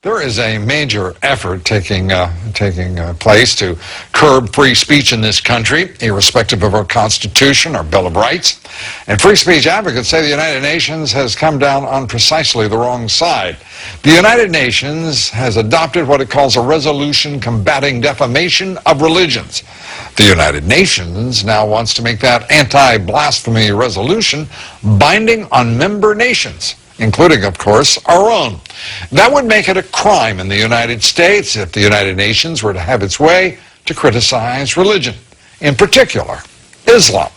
There is a major effort taking place to curb free speech in this country, irrespective of our Constitution, our Bill of Rights. And free speech advocates say the United Nations has come down on precisely the wrong side. The United Nations has adopted what it calls a resolution combating defamation of religions. The United Nations now wants to make that anti-blasphemy resolution binding on member nations, including, of course, our own. That would make it a crime in the United States if the United Nations were to have its way to criticize religion, in particular, Islam.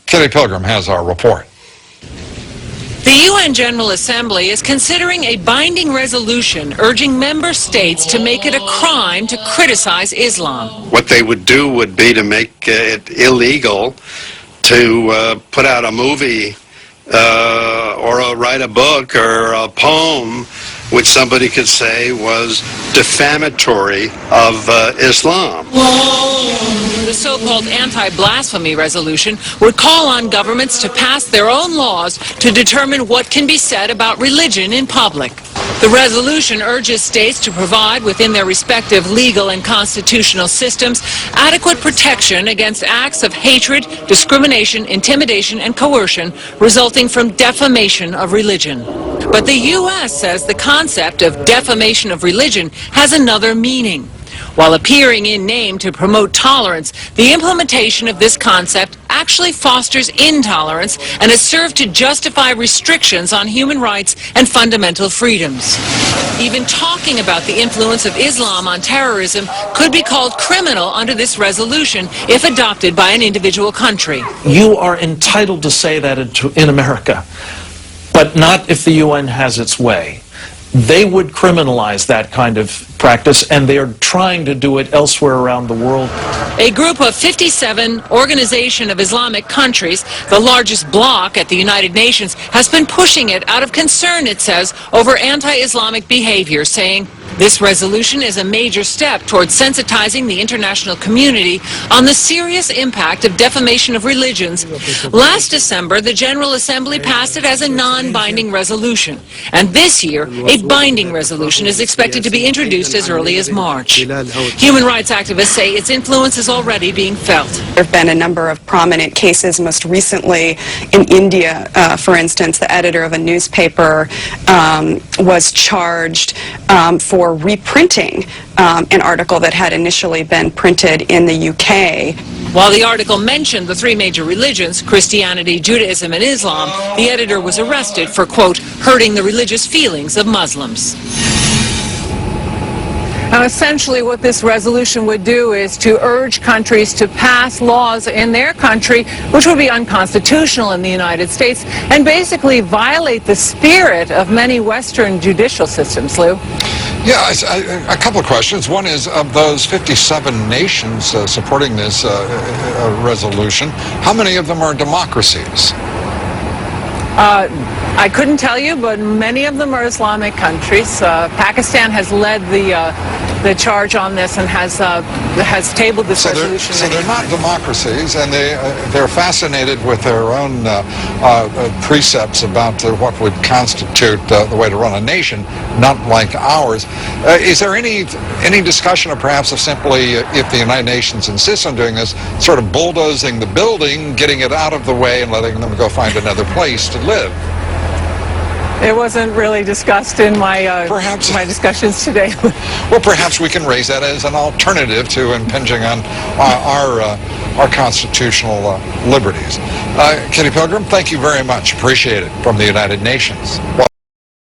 Kelly Pilgrim has our report. The UN General Assembly is considering a binding resolution urging member states to make it a crime to criticize Islam. What they would do would be to make it illegal to put out a movie or write a book or a poem which somebody could say was defamatory of Islam. The so-called anti-blasphemy resolution would call on governments to pass their own laws to determine what can be said about religion in public. The resolution urges states to provide within their respective legal and constitutional systems adequate protection against acts of hatred, discrimination, intimidation, and coercion resulting from defamation of religion. But the U.S. says the concept of defamation of religion has another meaning. While appearing in name to promote tolerance, the implementation of this concept actually fosters intolerance and has served to justify restrictions on human rights and fundamental freedoms. Even talking about the influence of Islam on terrorism could be called criminal under this resolution if adopted by an individual country. You are entitled to say that in America, but not if the UN has its way. They would criminalize that kind of practice, and they are trying to do it elsewhere around the world. A group of 57 Organization of Islamic Countries, the largest bloc at the United Nations, has been pushing it out of concern, it says, over anti-Islamic behavior, saying this resolution is a major step towards sensitizing the international community on the serious impact of defamation of religions. Last December, the General Assembly passed it as a non-binding resolution, and this year, a binding resolution is expected to be introduced as early as March. Human rights activists say its influence is already being felt. There have been a number of prominent cases, most recently in India, for instance. The editor of a newspaper was charged for reprinting an article that had initially been printed in the UK. While the article mentioned the three major religions, Christianity, Judaism, and Islam, the editor was arrested for, quote, hurting the religious feelings of Muslims. Now, essentially what this resolution would do is to urge countries to pass laws in their country which would be unconstitutional in the United States and basically violate the spirit of many Western judicial systems, Lou. Yeah, a couple of questions. One is, of those 57 nations supporting this resolution, how many of them are democracies? I couldn't tell you, but many of them are Islamic countries. Pakistan has led the charge on this and has tabled this resolution. So they're not democracies, and they're fascinated with their own precepts about what would constitute the way to run a nation, not like ours. Is there any discussion, or perhaps of simply, if the United Nations insists on doing this, sort of bulldozing the building, getting it out of the way, and letting them go find another place to live? It wasn't really discussed in my my discussions today. Well, perhaps we can raise that as an alternative to impinging on our constitutional liberties. Kitty Pilgrim, thank you very much. Appreciate it, from the United Nations.